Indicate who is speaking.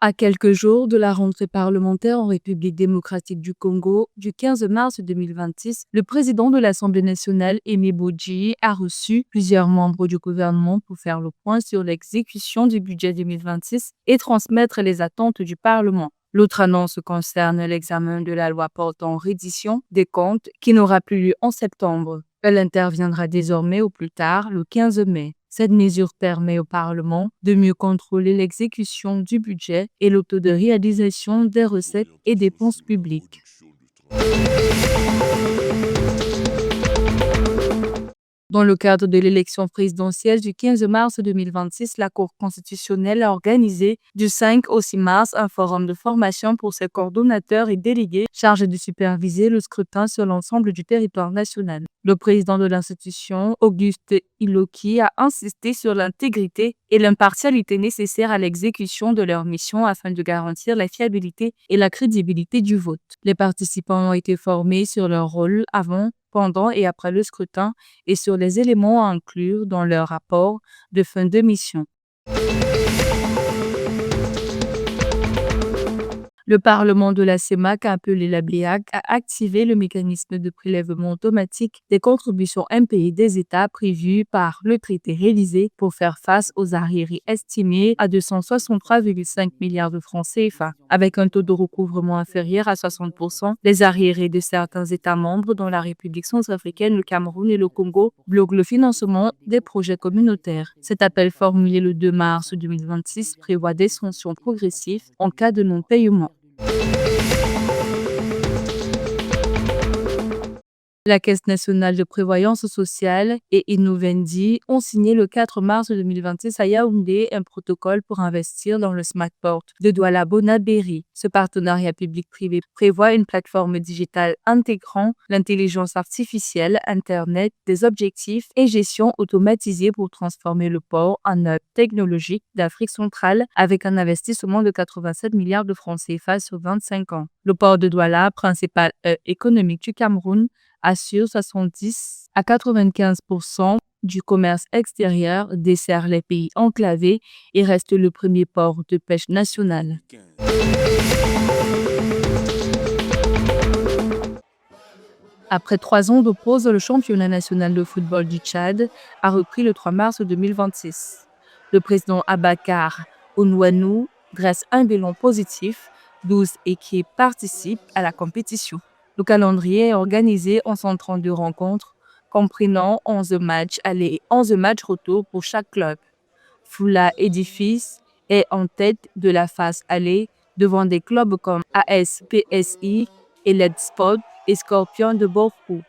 Speaker 1: À quelques jours de la rentrée parlementaire en République démocratique du Congo du 15 mars 2026, le président de l'Assemblée nationale, Aimé Boji, a reçu plusieurs membres du gouvernement pour faire le point sur l'exécution du budget 2026 et transmettre les attentes du Parlement. L'autre annonce concerne l'examen de la loi portant reddition des comptes qui n'aura plus lieu en septembre. Elle interviendra désormais au plus tard le 15 mai. Cette mesure permet au Parlement de mieux contrôler l'exécution du budget et le taux de réalisation des recettes et dépenses publiques. Dans le cadre de l'élection présidentielle du 15 mars 2026, la Cour constitutionnelle a organisé du 5 au 6 mars un forum de formation pour ses coordonnateurs et délégués chargés de superviser le scrutin sur l'ensemble du territoire national. Le président de l'institution, Auguste Iloki, a insisté sur l'intégrité et l'impartialité nécessaires à l'exécution de leur mission afin de garantir la fiabilité et la crédibilité du vote. Les participants ont été formés sur leur rôle avant, pendant et après le scrutin et sur les éléments à inclure dans leur rapport de fin de mission. Le Parlement de la CEMAC, appelé la BEAC, a activé le mécanisme de prélèvement automatique des contributions impayées des États prévu par le traité réalisé pour faire face aux arriérés estimés à 263,5 milliards de francs CFA. Avec un taux de recouvrement inférieur à 60%, les arriérés de certains États membres, dont la République centrafricaine, le Cameroun et le Congo, bloquent le financement des projets communautaires. Cet appel formulé le 2 mars 2026 prévoit des sanctions progressives en cas de non-paiement. La Caisse nationale de prévoyance sociale et Innovendi ont signé le 4 mars 2026 à Yaoundé un protocole pour investir dans le Smartport de Douala Bonabéry. Ce partenariat public-privé prévoit une plateforme digitale intégrant l'intelligence artificielle, Internet, des objectifs et gestion automatisée pour transformer le port en hub technologique d'Afrique centrale avec un investissement de 87 milliards de francs CFA sur 25 ans. Le port de Douala, principal hub économique du Cameroun, assure 70 à 95% du commerce extérieur, dessert les pays enclavés et reste le premier port de pêche national. Après 3 ans de pause, le championnat national de football du Tchad a repris le 3 mars 2026. Le président Abakar Onouanou dresse un bilan positif. 12 équipes participent à la compétition. Le calendrier est organisé en 132 rencontres, comprenant 11 matchs aller et 11 matchs retour pour chaque club. Fula Édifice est en tête de la phase aller devant des clubs comme AS PSI, Elite Sport et Scorpion de Bordeaux.